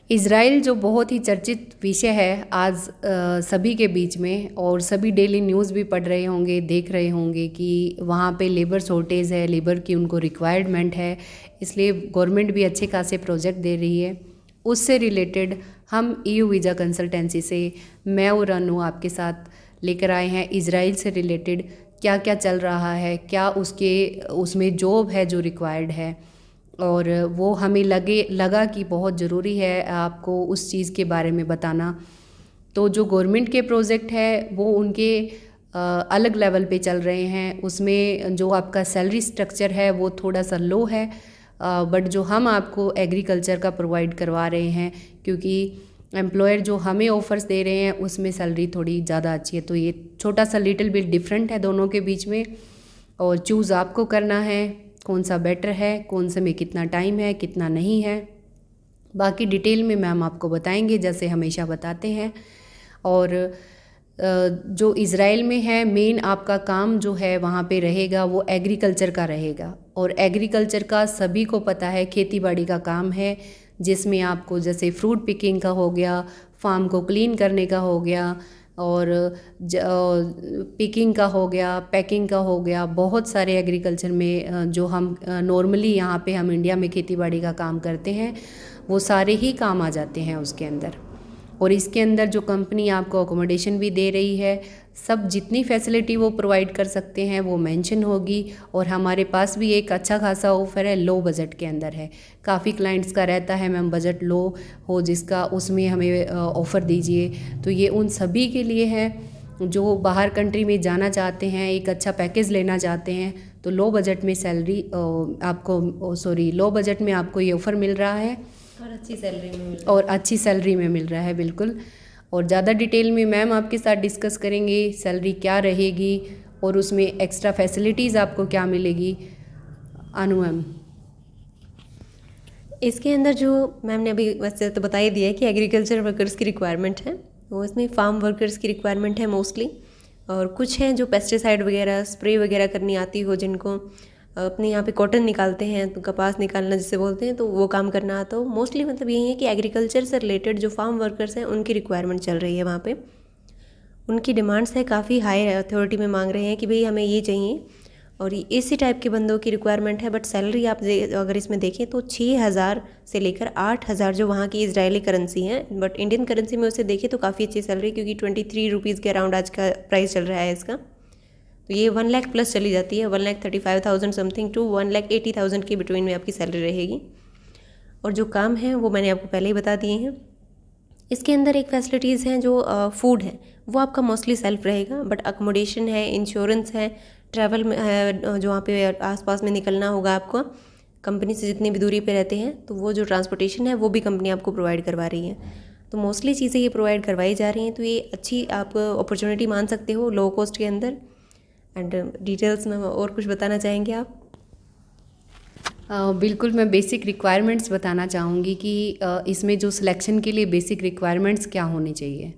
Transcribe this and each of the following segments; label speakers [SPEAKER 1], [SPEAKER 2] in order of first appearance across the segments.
[SPEAKER 1] Israel जो बहुत ही चर्चित विषय है आज सभी के बीच में, और सभी डेली न्यूज़ भी पढ़ रहे होंगे, देख रहे होंगे कि वहाँ पे लेबर शॉर्टेज है, लेबर की उनको रिक्वायरमेंट है, इसलिए गवर्नमेंट भी अच्छे खासे प्रोजेक्ट दे रही है। उससे रिलेटेड हम ईयू वीज़ा कंसल्टेंसी से मैं और अनु आपके साथ लेकर आए हैं इज़राइल से रिलेटेड क्या क्या चल रहा है, क्या उसमें जॉब है जो रिक्वायर्ड है, और वो हमें लगा कि बहुत ज़रूरी है आपको उस चीज़ के बारे में बताना। तो जो गवर्नमेंट के प्रोजेक्ट है वो उनके अलग लेवल पे चल रहे हैं, उसमें जो आपका सैलरी स्ट्रक्चर है वो थोड़ा सा लो है, बट जो हम आपको एग्रीकल्चर का प्रोवाइड करवा रहे हैं, क्योंकि एम्प्लॉयर जो हमें ऑफर्स दे रहे हैं उसमें सैलरी थोड़ी ज़्यादा अच्छी है, तो ये छोटा सा लिटिल बिट डिफरेंट है दोनों के बीच में, और चूज़ आपको करना है कौन सा बेटर है, कौन से में कितना टाइम है, कितना नहीं है। बाकी डिटेल में मैम आपको बताएंगे जैसे हमेशा बताते हैं। और जो इज़राइल में है मेन आपका काम जो है वहाँ पे रहेगा वो एग्रीकल्चर का रहेगा, और एग्रीकल्चर का सभी को पता है खेती बाड़ी का काम है, जिसमें आपको जैसे फ्रूट पिकिंग का हो गया, फार्म को क्लीन करने का हो गया, और पिकिंग का हो गया, पैकिंग का हो गया, बहुत सारे एग्रीकल्चर में जो हम नॉर्मली यहाँ पे हम इंडिया में खेती बाड़ी का काम करते हैं वो सारे ही काम आ जाते हैं उसके अंदर। और इसके अंदर जो कंपनी आपको अकोमोडेशन भी दे रही है, सब जितनी फैसिलिटी वो प्रोवाइड कर सकते हैं वो मेंशन होगी, और हमारे पास भी एक अच्छा खासा ऑफ़र है, लो बजट के अंदर है। काफ़ी क्लाइंट्स का रहता है मैम बजट लो हो जिसका, उसमें हमें ऑफ़र दीजिए, तो ये उन सभी के लिए है जो बाहर कंट्री में जाना चाहते हैं, एक अच्छा पैकेज लेना चाहते हैं, तो लो बजट में सैलरी लो बजट में आपको ये ऑफ़र मिल रहा है,
[SPEAKER 2] और अच्छी सैलरी में मिल
[SPEAKER 1] और अच्छी सैलरी में मिल रहा है बिल्कुल। और ज़्यादा डिटेल में मैम आपके साथ डिस्कस करेंगे सैलरी क्या रहेगी और उसमें एक्स्ट्रा फैसिलिटीज़ आपको क्या मिलेगी। अनु मैम,
[SPEAKER 2] इसके अंदर जो मैम ने अभी वैसे तो बता ही दिया है कि एग्रीकल्चर वर्कर्स की रिक्वायरमेंट है, वो इसमें फार्म वर्कर्स की रिक्वायरमेंट है मोस्टली, और कुछ हैं जो पेस्टिसाइड वगैरह स्प्रे वगैरह करनी आती हो, जिनको अपने यहाँ पे कॉटन निकालते हैं तो कपास निकालना जिसे बोलते हैं, तो वो काम करना आता हो। मोस्टली मतलब यही है कि एग्रीकल्चर से रिलेटेड जो फार्म वर्कर्स हैं उनकी रिक्वायरमेंट चल रही है वहाँ पे। उनकी डिमांड्स है काफ़ी हाई अथॉरिटी में मांग रहे हैं कि भाई हमें ये चाहिए, और ये इसी टाइप के बंदों की रिक्वायरमेंट है। बट सैलरी आप अगर इसमें देखें तो 6,000 से लेकर 8,000 जो वहाँ की इजरायली करेंसी है, बट इंडियन करेंसी में उसे देखें तो काफ़ी अच्छी सैलरी, क्योंकि 23 रुपीज़ के अराउंड आज का प्राइस चल रहा है इसका। तो ये 1 लाख प्लस चली जाती है, 1,35,000 समथिंग टू 1,80,000 के बिटवीन में आपकी सैलरी रहेगी। और जो काम है वो मैंने आपको पहले ही बता दिए हैं। इसके अंदर एक फैसिलिटीज़ हैं जो फूड है वो आपका मोस्टली सेल्फ रहेगा, बट अकोमोडेशन है, इंश्योरेंस है, ट्रैवल में है, जो वहाँ पे आसपास में निकलना होगा आपको कंपनी से जितनी भी दूरी पे रहते हैं, तो वो जो ट्रांसपोर्टेशन है वो भी कंपनी आपको प्रोवाइड करवा रही है। तो मोस्टली चीज़ें ये प्रोवाइड करवाई जा रही हैं, तो ये अच्छी आप अपॉर्चुनिटी मान सकते हो लो कॉस्ट के अंदर। एंड डिटेल्स में और कुछ बताना चाहेंगे आप?
[SPEAKER 1] बिल्कुल, मैं बेसिक रिक्वायरमेंट्स बताना चाहूँगी कि इसमें जो सिलेक्शन के लिए बेसिक रिक्वायरमेंट्स क्या होनी चाहिए।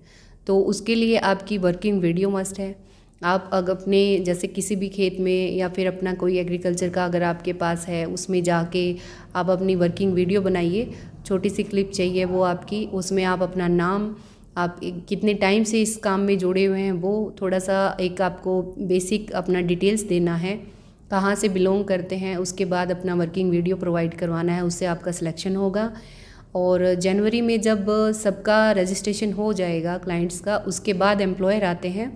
[SPEAKER 1] तो उसके लिए आपकी वर्किंग वीडियो मस्ट है। आप अगर अपने जैसे किसी भी खेत में या फिर अपना कोई एग्रीकल्चर का अगर आपके पास है, उसमें जाके आप अपनी वर्किंग वीडियो बनाइए, छोटी सी क्लिप चाहिए वो आपकी, उसमें आप अपना नाम, आप कितने टाइम से इस काम में जुड़े हुए हैं, वो थोड़ा सा एक आपको बेसिक अपना डिटेल्स देना है, कहाँ से बिलोंग करते हैं, उसके बाद अपना वर्किंग वीडियो प्रोवाइड करवाना है, उससे आपका सिलेक्शन होगा। और जनवरी में जब सबका रजिस्ट्रेशन हो जाएगा क्लाइंट्स का, उसके बाद एम्प्लॉयर आते हैं।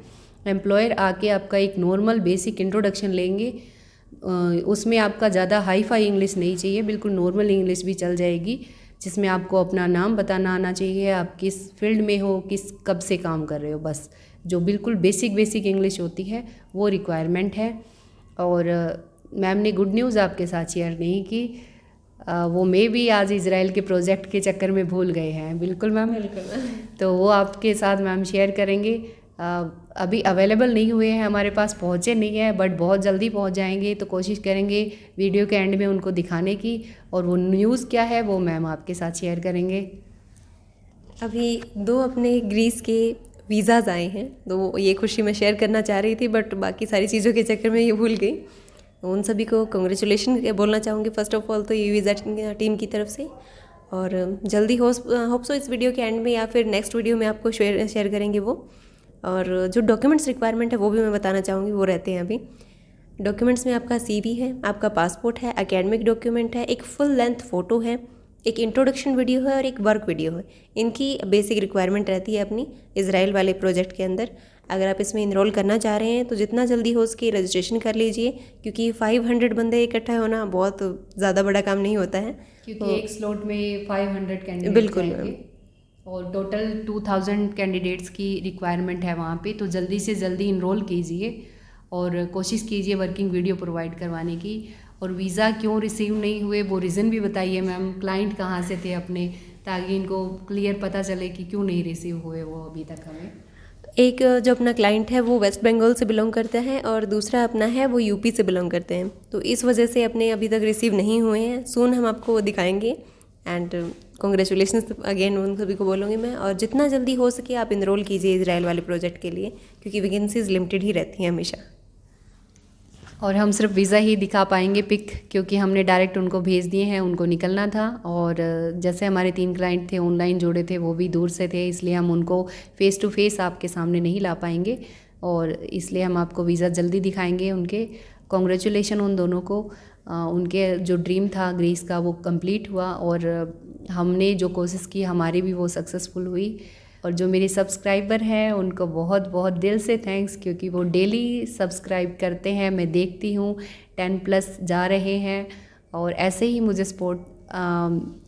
[SPEAKER 1] एम्प्लॉयर आके आपका एक नॉर्मल बेसिक इंट्रोडक्शन लेंगे, उसमें आपका ज़्यादा हाई फाई इंग्लिश नहीं चाहिए, बिल्कुल नॉर्मल इंग्लिश भी चल जाएगी, जिसमें आपको अपना नाम बताना आना चाहिए, आप किस फील्ड में हो, किस कब से काम कर रहे हो, बस जो बिल्कुल बेसिक इंग्लिश होती है वो रिक्वायरमेंट है। और मैम ने गुड न्यूज़ आपके साथ शेयर नहीं की, वो मे भी आज इज़राइल के प्रोजेक्ट के चक्कर में भूल गए हैं। बिल्कुल मैम, तो वो आपके साथ मैम शेयर करेंगे। अभी अवेलेबल नहीं हुए हैं, हमारे पास पहुँचे नहीं है, बट बहुत जल्दी पहुँच जाएंगे, तो कोशिश करेंगे वीडियो के एंड में उनको दिखाने की, और वो न्यूज़ क्या है वो मैम आपके साथ शेयर करेंगे।
[SPEAKER 2] अभी 2 अपने ग्रीस के वीज़ाज़ आए हैं, तो ये खुशी मैं शेयर करना चाह रही थी, बट बाकी सारी चीज़ों के चक्कर में ये भूल गई। उन सभी को कॉन्ग्रेचुलेशन बोलना चाहूँगी फर्स्ट ऑफ ऑल तो ये वीज़ा टीम की तरफ से। और जल्दी होप सो इस वीडियो के एंड में या फिर नेक्स्ट वीडियो में आपको शेयर करेंगे वो। और जो डॉक्यूमेंट्स रिक्वायरमेंट है वो भी मैं बताना चाहूँगी, वो रहते हैं अभी। डॉक्यूमेंट्स में आपका CV है, आपका पासपोर्ट है, एकेडमिक डॉक्यूमेंट है, एक फुल लेंथ फ़ोटो है, एक इंट्रोडक्शन वीडियो है और एक वर्क वीडियो है। इनकी बेसिक रिक्वायरमेंट रहती है अपनी इजराइल वाले प्रोजेक्ट के अंदर। अगर आप इसमें इनरोल करना चाह रहे हैं तो जितना जल्दी हो सके रजिस्ट्रेशन कर लीजिए, क्योंकि 500 बंदे इकट्ठा होना बहुत ज़्यादा बड़ा काम नहीं होता है,
[SPEAKER 1] क्योंकि एक स्लॉट में 500 कैंडिडेट
[SPEAKER 2] बिल्कुल
[SPEAKER 1] जाएंगे और टोटल 2000 कैंडिडेट्स की रिक्वायरमेंट है वहाँ पे। तो जल्दी से जल्दी इनरोल कीजिए और कोशिश कीजिए वर्किंग वीडियो प्रोवाइड करवाने की। और वीज़ा क्यों रिसीव नहीं हुए वो रीज़न भी बताइए मैम, क्लाइंट कहाँ से थे अपने, ताकि इनको क्लियर पता चले कि क्यों नहीं रिसीव हुए वो अभी तक हमें।
[SPEAKER 2] एक जो अपना क्लाइंट है वो वेस्ट बंगाल से बिलोंग करता है और दूसरा अपना है वो यूपी से बिलोंग करते हैं, तो इस वजह से अपने अभी तक रिसीव नहीं हुए हैं। सून हम आपको दिखाएंगे एंड कॉन्ग्रेचुलेशंस अगेन उन सभी को बोलूँगी मैं। और जितना जल्दी हो सके आप इनरोल कीजिए इजराइल वाले प्रोजेक्ट के लिए, क्योंकि वैकेंसीज लिमिटेड ही रहती हैं हमेशा।
[SPEAKER 1] और हम सिर्फ वीज़ा ही दिखा पाएंगे पिक, क्योंकि हमने डायरेक्ट उनको भेज दिए हैं, उनको निकलना था। और जैसे हमारे 3 क्लाइंट थे ऑनलाइन जोड़े थे, वो भी दूर से थे, इसलिए हम उनको फ़ेस टू फेस आपके सामने नहीं ला पाएंगे और इसलिए हम आपको वीज़ा जल्दी दिखाएंगे उनके। कॉन्ग्रेचुलेशन उन दोनों को, उनके जो ड्रीम था ग्रीस का वो कंप्लीट हुआ और हमने जो कोशिश की हमारी भी वो सक्सेसफुल हुई। और जो मेरे सब्सक्राइबर हैं उनको बहुत बहुत दिल से थैंक्स, क्योंकि वो डेली सब्सक्राइब करते हैं, मैं देखती हूँ 10+ जा रहे हैं। और ऐसे ही मुझे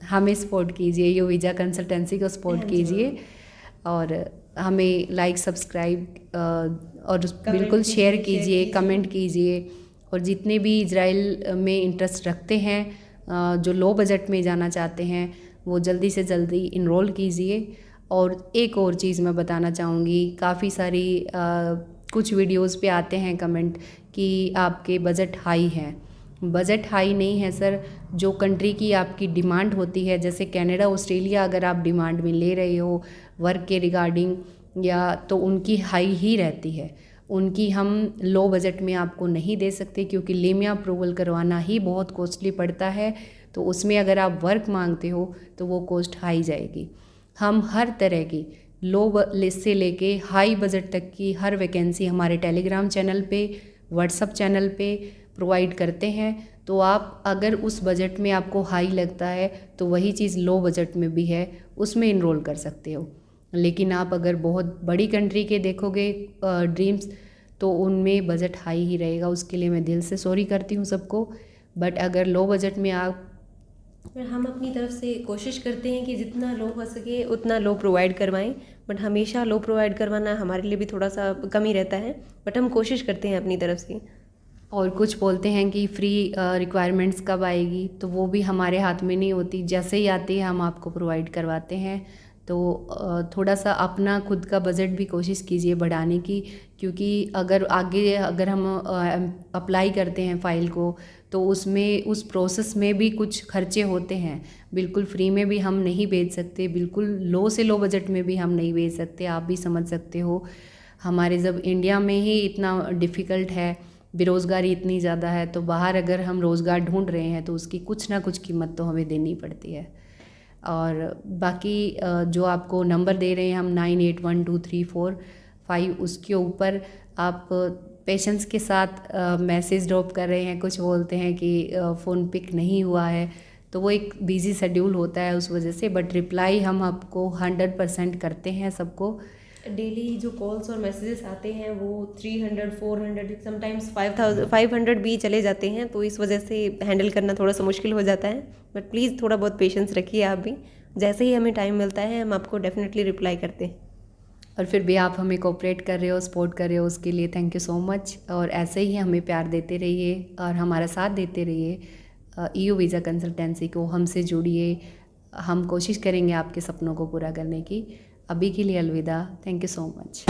[SPEAKER 1] हमें सपोर्ट कीजिए, यो वीज़ा कंसल्टेंसी को सपोर्ट कीजिए और हमें लाइक सब्सक्राइब और बिल्कुल शेयर कीजिए, कमेंट कीजिए। और जितने भी इजराइल में इंटरेस्ट रखते हैं, जो लो बजट में जाना चाहते हैं, वो जल्दी से जल्दी इनरोल कीजिए। और एक और चीज़ मैं बताना चाहूँगी, काफ़ी सारी कुछ वीडियोस पे आते हैं कमेंट कि आपके बजट हाई है। बजट हाई नहीं है सर, जो कंट्री की आपकी डिमांड होती है, जैसे कनाडा ऑस्ट्रेलिया अगर आप डिमांड में ले रहे हो वर्क के रिगार्डिंग या, तो उनकी हाई ही रहती है। उनकी हम लो बजट में आपको नहीं दे सकते, क्योंकि लेमिया अप्रूवल करवाना ही बहुत कॉस्टली पड़ता है। तो उसमें अगर आप वर्क मांगते हो तो वो कॉस्ट हाई जाएगी। हम हर तरह की लो से लेके हाई बजट तक की हर वैकेंसी हमारे टेलीग्राम चैनल पे, व्हाट्सअप चैनल पे प्रोवाइड करते हैं। तो आप अगर उस बजट में आपको हाई लगता है तो वही चीज़ लो बजट में भी है, उसमें इनरोल कर सकते हो। लेकिन आप अगर बहुत बड़ी कंट्री के देखोगे ड्रीम्स, तो उनमें बजट हाई ही रहेगा। उसके लिए मैं दिल से सॉरी करती हूँ सबको। बट अगर लो बजट में आप,
[SPEAKER 2] हम अपनी तरफ से कोशिश करते हैं कि जितना लो हो सके उतना लो प्रोवाइड करवाएं, बट हमेशा लो प्रोवाइड करवाना हमारे लिए भी थोड़ा सा कम ही रहता है, बट हम कोशिश करते हैं अपनी तरफ से।
[SPEAKER 1] और कुछ बोलते हैं कि फ्री रिक्वायरमेंट्स कब आएगी, तो वो भी हमारे हाथ में नहीं होती, जैसे ही आती है हम आपको प्रोवाइड करवाते हैं। तो थोड़ा सा अपना खुद का बजट भी कोशिश कीजिए बढ़ाने की, क्योंकि अगर हम अप्लाई करते हैं फ़ाइल को तो उसमें उस प्रोसेस में भी कुछ खर्चे होते हैं। बिल्कुल फ्री में भी हम नहीं भेज सकते, बिल्कुल लो से लो बजट में भी हम नहीं भेज सकते। आप भी समझ सकते हो, हमारे जब इंडिया में ही इतना डिफ़िकल्ट है, बेरोज़गारी इतनी ज़्यादा है, तो बाहर अगर हम रोज़गार ढूंढ रहे हैं तो उसकी कुछ ना कुछ कीमत तो हमें देनी पड़ती है। और बाकी जो आपको नंबर दे रहे हैं हम 981234 उसके ऊपर आप पेशेंस के साथ मैसेज ड्रॉप कर रहे हैं। कुछ बोलते हैं कि फ़ोन पिक नहीं हुआ है, तो वो एक बिज़ी शेड्यूल होता है उस वजह से, बट रिप्लाई हम आपको 100% करते हैं सबको।
[SPEAKER 2] डेली जो कॉल्स और मैसेजेस आते हैं वो 300, 400, समटाइम्स 500 भी चले जाते हैं, तो इस वजह से हैंडल करना थोड़ा सा मुश्किल हो जाता है। बट प्लीज़ थोड़ा बहुत पेशेंस रखिए आप भी, जैसे ही हमें टाइम मिलता है हम आपको डेफिनेटली रिप्लाई करते हैं।
[SPEAKER 1] और फिर भी आप हमें कोऑपरेट कर रहे हो, सपोर्ट कर रहे हो, उसके लिए थैंक यू सो मच। और ऐसे ही हमें प्यार देते रहिए और हमारा साथ देते रहिए। EU वीज़ा कंसल्टेंसी को हमसे जुड़िए, हम कोशिश करेंगे आपके सपनों को पूरा करने की। अभी के लिए अलविदा, थैंक यू सो मच।